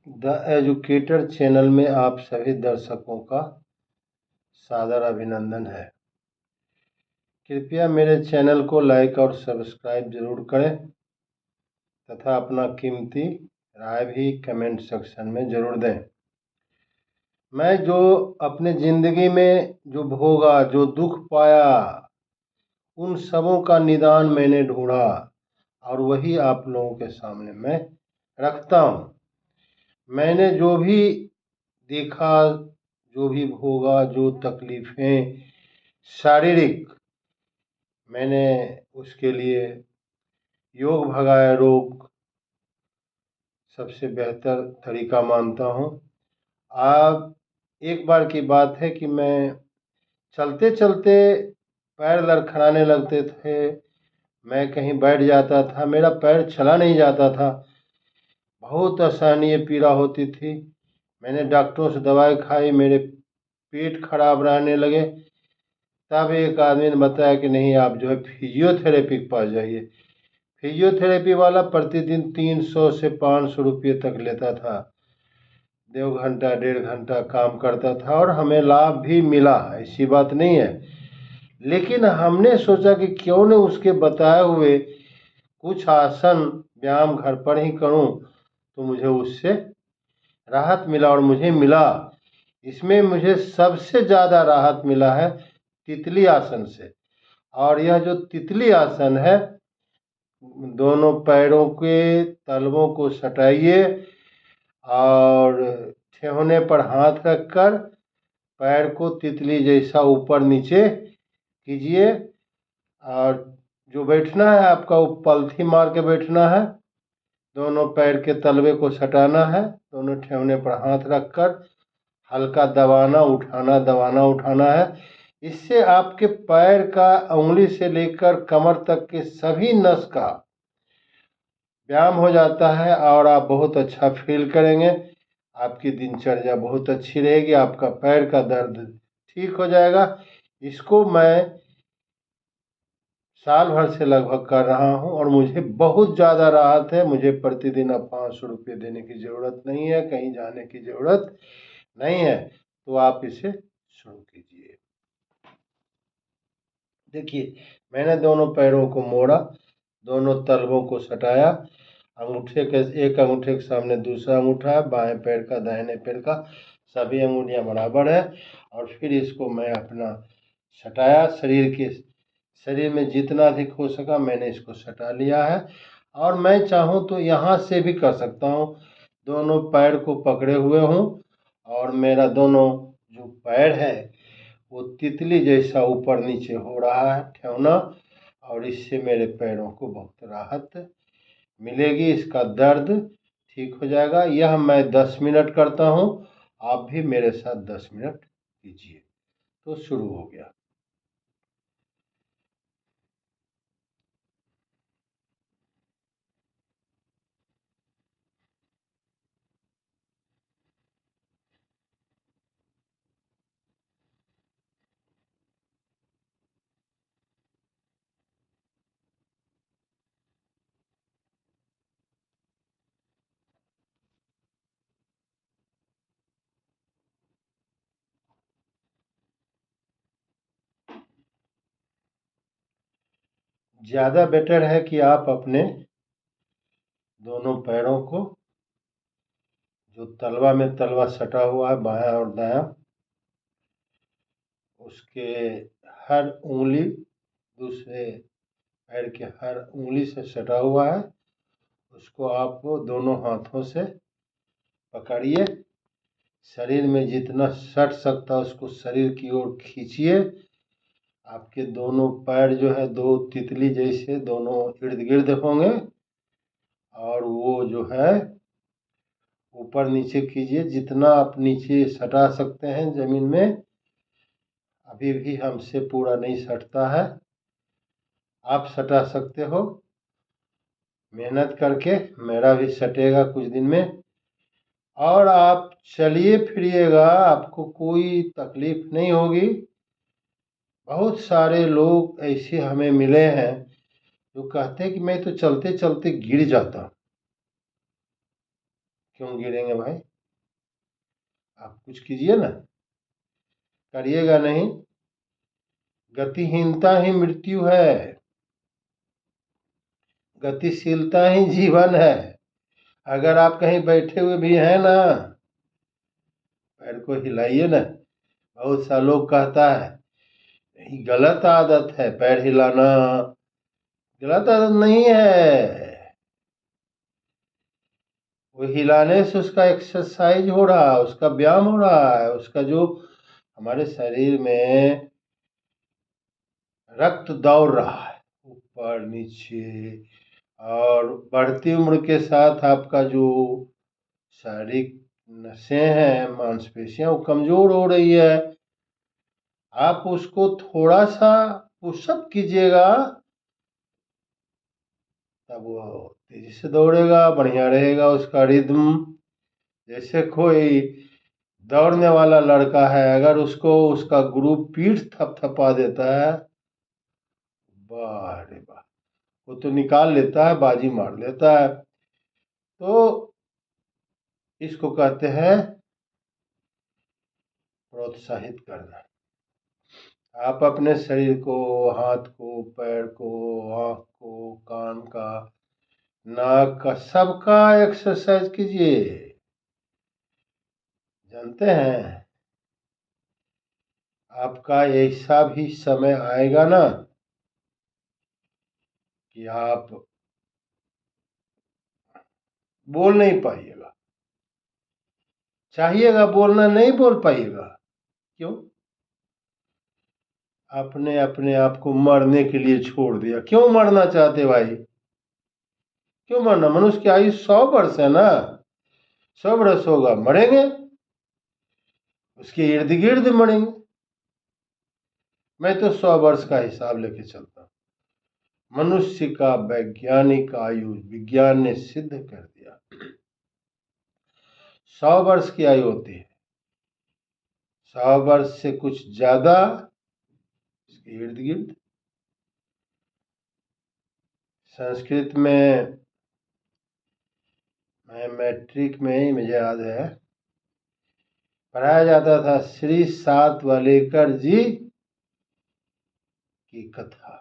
The educator channel में आप सभी दर्शकों का सादर अभिनंदन है। कृपया मेरे चैनल को लाइक और सब्सक्राइब जरूर करें तथा अपना कीमती राय भी कमेंट सेक्शन में जरूर दें। मैं जो अपने ज़िंदगी में जो भोगा, जो दुख पाया, उन सबों का निदान मैंने ढूंढा और वही आप लोगों के सामने मैं रखता हूँ। मैंने जो भी देखा, जो भी भोगा, जो तकलीफ़ें शारीरिक, मैंने उसके लिए योग भगाए रोग सबसे बेहतर तरीका मानता हूँ। अब एक बार की बात है कि मैं चलते चलते पैर लड़खड़ाने लगते थे, मैं कहीं बैठ जाता था, मेरा पैर चला नहीं जाता था, बहुत असहनीय पीड़ा होती थी। मैंने डॉक्टरों से दवाई खाई, मेरे पेट खराब रहने लगे। तब एक आदमी ने बताया कि नहीं, आप जो है फिजियोथेरेपी के पास जाइए। फिजियोथेरेपी वाला प्रतिदिन 300 से 500 रुपये तक लेता था। 2 घंटा 1.5 घंटा काम करता था और हमें लाभ भी मिला, ऐसी बात नहीं है। लेकिन हमने सोचा कि क्यों न उसके बताए हुए कुछ आसन व्यायाम घर पर ही करूं, तो मुझे उससे राहत मिला और मुझे मिला। इसमें मुझे सबसे ज़्यादा राहत मिला है तितली आसन से। और यह जो तितली आसन है, दोनों पैरों के तलवों को सटाइए और ठेहुने पर हाथ रखकर पैर को तितली जैसा ऊपर नीचे कीजिए। और जो बैठना है आपका, वो पलथी मार के बैठना है, दोनों पैर के तलवे को सटाना है, दोनों ठेहुने पर हाथ रखकर हल्का दबाना उठाना है। इससे आपके पैर का उंगली से लेकर कमर तक के सभी नस का व्यायाम हो जाता है और आप बहुत अच्छा फील करेंगे। आपकी दिनचर्या बहुत अच्छी रहेगी, आपका पैर का दर्द ठीक हो जाएगा। इसको मैं साल भर से लगभग कर रहा हूँ और मुझे बहुत ज़्यादा राहत है। मुझे प्रतिदिन अब 500 रुपये देने की ज़रूरत नहीं है, कहीं जाने की ज़रूरत नहीं है। तो आप इसे शुरू कीजिए। देखिए, मैंने दोनों पैरों को मोड़ा, दोनों तलवों को सटाया, एक अंगूठे के सामने दूसरा अंगूठा, बाएं पैर का दाहिने पैर का, सभी अंगुलियां बराबर है। और फिर इसको मैं अपना सटाया, शरीर में जितना अधिक हो सका मैंने इसको सटा लिया है। और मैं चाहूँ तो यहाँ से भी कर सकता हूँ। दोनों पैर को पकड़े हुए हूँ और मेरा दोनों जो पैर है वो तितली जैसा ऊपर नीचे हो रहा है ठेहुना, और इससे मेरे पैरों को बहुत राहत मिलेगी, इसका दर्द ठीक हो जाएगा। यह मैं 10 मिनट करता हूँ, आप भी मेरे साथ 10 मिनट कीजिए। तो शुरू हो गया। ज़्यादा बेटर है कि आप अपने दोनों पैरों को, जो तलवा में तलवा सटा हुआ है बायां और दायां, उसके हर उंगली दूसरे पैर के हर उंगली से सटा हुआ है, उसको आप दोनों हाथों से पकड़िए। शरीर में जितना सट सकता है उसको शरीर की ओर खींचिए। आपके दोनों पैर जो है दो तितली जैसे दोनों इर्द गिर्द होंगे और वो जो है ऊपर नीचे कीजिए। जितना आप नीचे सटा सकते हैं ज़मीन में, अभी भी हमसे पूरा नहीं सटता है, आप सटा सकते हो। मेहनत करके मेरा भी सटेगा कुछ दिन में। और आप चलिए फिरिएगा, आपको कोई तकलीफ नहीं होगी। बहुत सारे लोग ऐसे हमें मिले हैं जो कहते हैं कि मैं तो चलते चलते गिर जाता हूँ। क्यों गिरेंगे भाई? आप कुछ कीजिए ना, करिएगा नहीं। गतिहीनता ही मृत्यु है, गतिशीलता ही जीवन है। अगर आप कहीं बैठे हुए भी हैं ना, पैर को हिलाइए ना। बहुत सा लोग कहता है ये गलत आदत है पैर हिलाना। गलत आदत नहीं है, वो हिलाने से उसका एक्सरसाइज हो रहा है, उसका व्यायाम हो रहा है, उसका जो हमारे शरीर में रक्त दौड़ रहा है ऊपर नीचे, और बढ़ती उम्र के साथ आपका जो शारीरिक नसें हैं, मांसपेशियां, वो कमजोर हो रही है। आप उसको थोड़ा सा पुशअप कीजिएगा, तब वो तेजी से दौड़ेगा, बढ़िया रहेगा उसका रिदम। जैसे कोई दौड़ने वाला लड़का है, अगर उसको उसका गुरु पीठ थपथपा देता है, वाह रे वाह, वो तो निकाल लेता है, बाजी मार लेता है। तो इसको कहते हैं प्रोत्साहित करना। आप अपने शरीर को, हाथ को, पैर को, आँख को, कान का, नाक का, सबका एक्सरसाइज कीजिए। जानते हैं आपका ऐसा भी समय आएगा ना कि आप बोल नहीं पाइएगा, चाहिएगा बोलना, नहीं बोल पाइएगा। क्यों? आपने अपने आप को मरने के लिए छोड़ दिया। क्यों मरना चाहते भाई? क्यों मरना? मनुष्य की आयु 100 वर्ष है ना, 100 वर्ष होगा, मरेंगे, उसके इर्द गिर्द मरेंगे। मैं तो 100 वर्ष का हिसाब लेके चलता हूँ। मनुष्य का वैज्ञानिक आयु विज्ञान ने सिद्ध कर दिया, 100 वर्ष की आयु होती है। 100 वर्ष से कुछ ज्यादा इसके इर्द गिर्द। संस्कृत में मैं मैट्रिक में ही, मुझे याद है, पढ़ाया जाता था श्री सातवालेकर जी की कथा।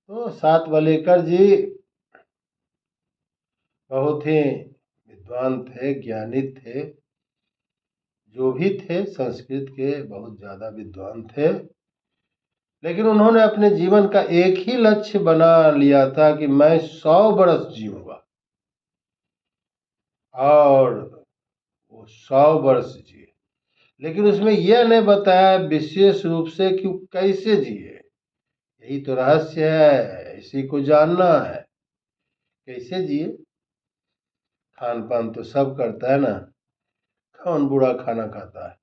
तो सातवालेकर जी बहुत ही विद्वान थे, ज्ञानी थे, जो भी थे संस्कृत के बहुत ज्यादा विद्वान थे। लेकिन उन्होंने अपने जीवन का एक ही लक्ष्य बना लिया था कि मैं 100 वर्ष जीऊंगा, और वो 100 वर्ष जिए। लेकिन उसमें यह नहीं बताया विशेष रूप से कि वो कैसे जिए। यही तो रहस्य है, इसी को जानना है, कैसे जिए। खान पान तो सब करता है ना, कौन बुरा खाना खाता है?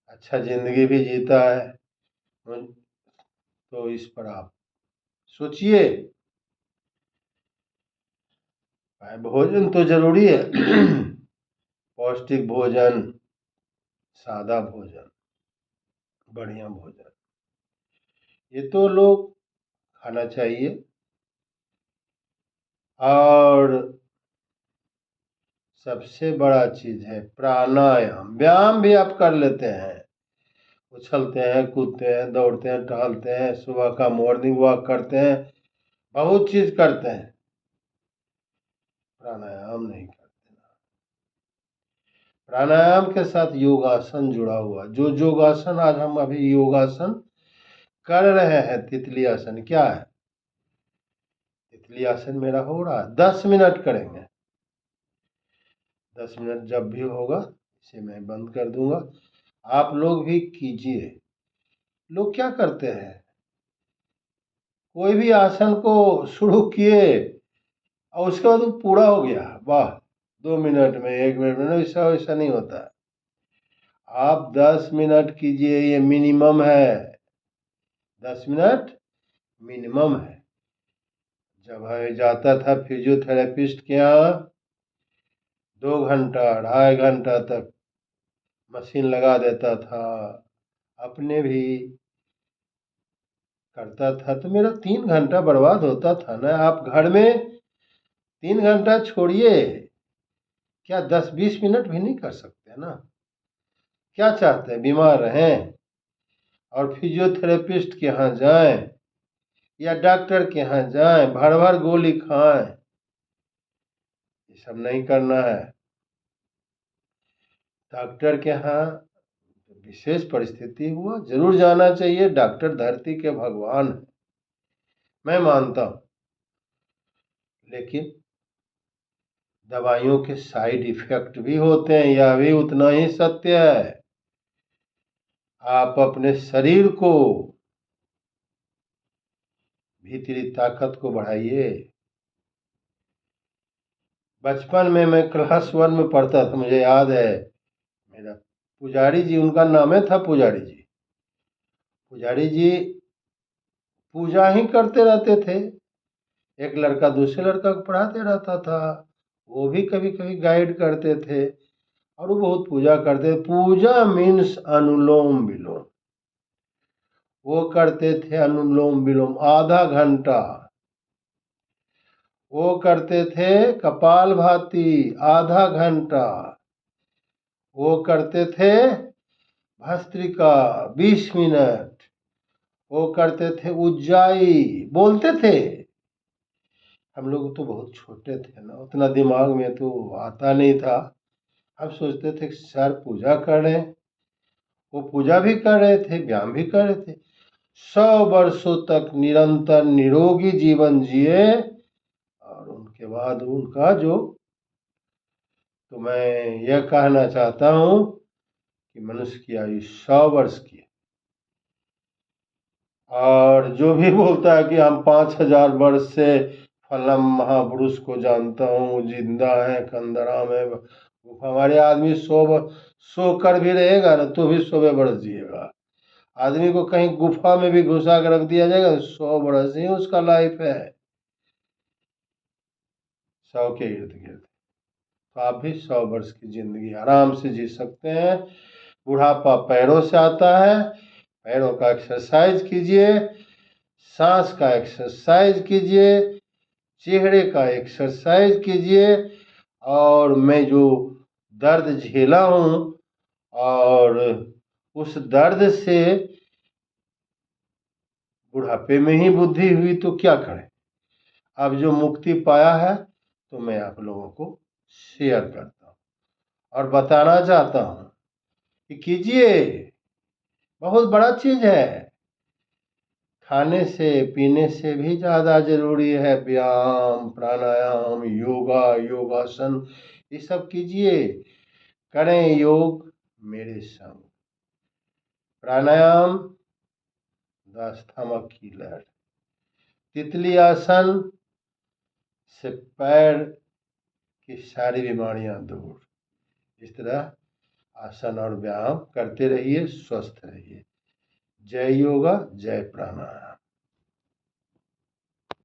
अच्छा जिंदगी भी जीता है। तो इस पर आप सोचिए। भोजन तो जरूरी है, पौष्टिक भोजन, सादा भोजन, बढ़िया भोजन, ये तो लोग खाना चाहिए। और सबसे बड़ा चीज है प्राणायाम। व्यायाम भी आप कर लेते हैं, उछलते हैं, कूदते हैं, दौड़ते हैं, टहलते हैं, सुबह का मॉर्निंग वॉक करते हैं, बहुत चीज करते हैं, प्राणायाम नहीं करते। प्राणायाम के साथ योगासन जुड़ा हुआ, जो योगासन आज हम अभी योगासन कर रहे हैं, तितली आसन, क्या है? तितली आसन मेरा हो रहा है, 10 मिनट करेंगे। 10 मिनट जब भी होगा इसे मैं बंद कर दूंगा, आप लोग भी कीजिए। लोग क्या करते हैं, कोई भी आसन को शुरू किए और उसके बाद वो पूरा हो गया, वाह, 2 मिनट में, 1 मिनट में, ऐसा वैसा नहीं होता। आप 10 मिनट कीजिए, ये मिनिमम है, 10 मिनट मिनिमम है। जब मैं जाता था फिजियोथेरेपिस्ट के यहाँ, 2 घंटा 2.5 घंटा तक मशीन लगा देता था, अपने भी करता था, तो मेरा 3 घंटा बर्बाद होता था ना। आप घर में 3 घंटा छोड़िए, क्या 10-20 मिनट भी नहीं कर सकते ना? क्या चाहते हैं, बीमार रहें और फिजियोथेरेपिस्ट के यहाँ जाएं या डॉक्टर के यहाँ जाएं, भर भर गोली खाएं? ये सब नहीं करना है। डॉक्टर के यहाँ विशेष परिस्थिति हुआ जरूर जाना चाहिए। डॉक्टर धरती के भगवान है, मैं मानता हूं, लेकिन दवाइयों के साइड इफेक्ट भी होते हैं, यह भी उतना ही सत्य है। आप अपने शरीर को, भीतरी ताकत को बढ़ाइए। बचपन में मैं क्लास 1 में पढ़ता था, मुझे याद है, मेरा पुजारी जी, उनका नाम था पुजारी जी। पुजारी जी पूजा ही करते रहते थे। एक लड़का दूसरे लड़का को पढ़ाते रहता था, वो भी कभी कभी गाइड करते थे और वो बहुत पूजा करते थे। पूजा मीन्स अनुलोम विलोम, वो करते थे अनुलोम विलोम आधा घंटा। वो करते थे कपाल भाती आधा घंटा। वो करते थे भस्त्रिका 20 मिनट। वो करते थे उज्जाई, बोलते थे। हम लोग तो बहुत छोटे थे ना, उतना दिमाग में तो आता नहीं था। हम सोचते थे कि सर पूजा कर रहे हैं। वो पूजा भी कर रहे थे, व्यायाम भी कर रहे थे। 100 वर्षों तक निरंतर निरोगी जीवन जिए और उनके बाद उनका जो, तो मैं यह कहना चाहता हूँ कि मनुष्य की आयु 100 वर्ष की है। और जो भी बोलता है कि हम 5000 वर्ष से फलां महापुरुष को जानता हूँ, जिंदा है, कंदरा में हमारे आदमी 100 कर भी रहेगा ना तो भी 100 वर्ष जिएगा। आदमी को कहीं गुफा में भी घुसा कर रख दिया जाएगा तो 100 वर्ष ही उसका लाइफ है, 100 के इर्द गिर्द। तो आप भी 100 वर्ष की जिंदगी आराम से जी सकते हैं। बुढ़ापा पैरों से आता है, पैरों का एक्सरसाइज कीजिए, सांस का एक्सरसाइज कीजिए, चेहरे का एक्सरसाइज कीजिए। और मैं जो दर्द झेला हूँ और उस दर्द से बुढ़ापे में ही बुद्धि हुई तो क्या करें। अब जो मुक्ति पाया है तो मैं आप लोगों को शेयर करता हूँ और बताना चाहता हूँ कि कीजिए, बहुत बड़ा चीज है। खाने से पीने से भी ज़्यादा जरूरी है व्यायाम, प्राणायाम, योगा, योगासन, ये सब कीजिए। करें योग मेरे संग। प्राणायाम द स्टमक कीलर, तितली आसन से पैर की सारी बीमारियां दूर। इस तरह आसन और व्यायाम करते रहिए, स्वस्थ रहिए। जय योगा, जय प्राणायाम।